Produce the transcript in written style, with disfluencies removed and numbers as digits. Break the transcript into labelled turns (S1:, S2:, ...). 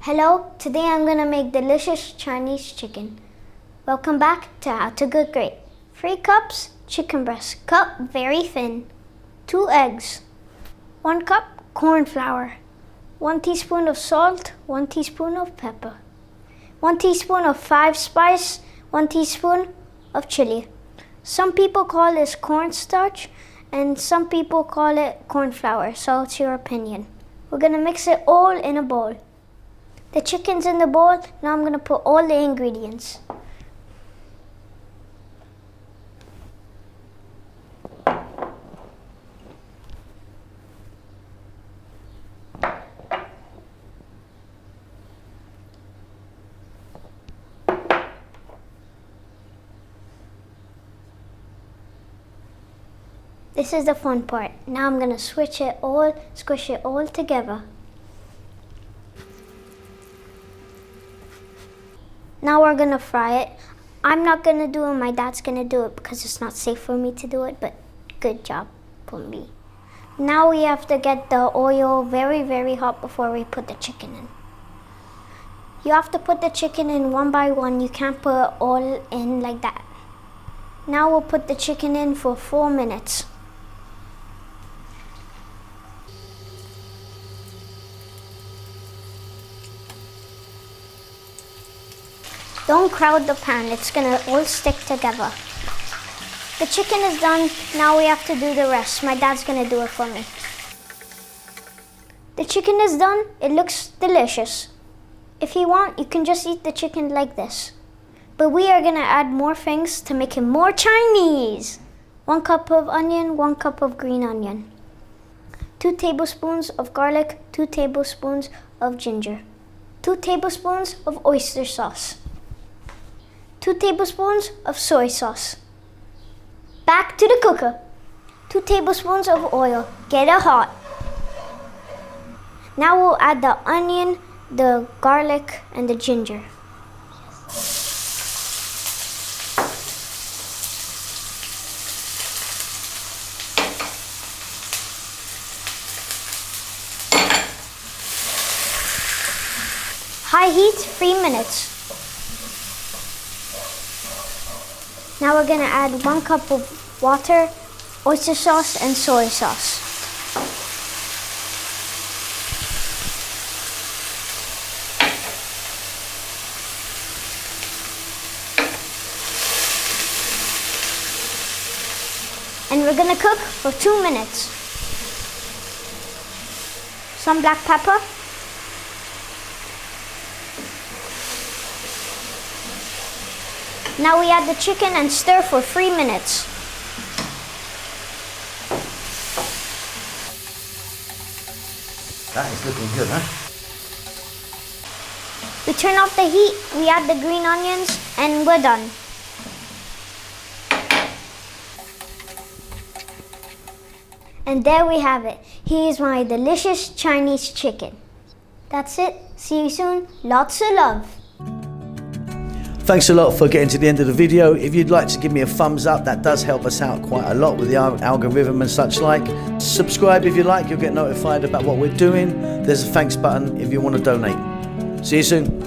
S1: Hello, today I'm gonna make delicious Chinese chicken. Welcome back to How to Cook Great. 3 cups chicken breast, cut very thin. 2 eggs. 1 cup corn flour. 1 teaspoon of salt, 1 teaspoon of pepper. 1 teaspoon of 5 spice, 1 teaspoon of chili. Some people call this cornstarch and some people call it corn flour, so it's your opinion. We're gonna mix it all in a bowl. The chicken's in the bowl, now I'm gonna put all the ingredients. This is the fun part. Now I'm gonna squish it all together. Now we're gonna fry it. I'm not gonna do it, my dad's gonna do it because it's not safe for me to do it, but good job for me. Now we have to get the oil very, very hot before we put the chicken in. You have to put the chicken in one by one. You can't put it all in like that. Now we'll put the chicken in for 4 minutes. Don't crowd the pan, it's gonna all stick together. The chicken is done, now we have to do the rest. My dad's gonna do it for me. The chicken is done, it looks delicious. If you want, you can just eat the chicken like this. But we are gonna add more things to make it more Chinese. 1 cup of onion, 1 cup of green onion. 2 tablespoons of garlic, 2 tablespoons of ginger. 2 tablespoons of oyster sauce. 2 tablespoons of soy sauce. Back to the cooker. 2 tablespoons of oil. Get it hot. Now we'll add the onion, the garlic, and the ginger. High heat, 3 minutes. Now we're gonna add 1 cup of water, oyster sauce, and soy sauce. And we're gonna cook for 2 minutes. Some black pepper. Now we add the chicken and stir for 3 minutes.
S2: That is looking good, huh?
S1: We turn off the heat, we add the green onions, and we're done. And there we have it. Here's my delicious Chinese chicken. That's it. See you soon. Lots of love.
S2: Thanks a lot for getting to the end of the video. If you'd like to give me a thumbs up, that does help us out quite a lot with the algorithm and such like. Subscribe if you like, you'll get notified about what we're doing. There's a thanks button if you want to donate. See you soon.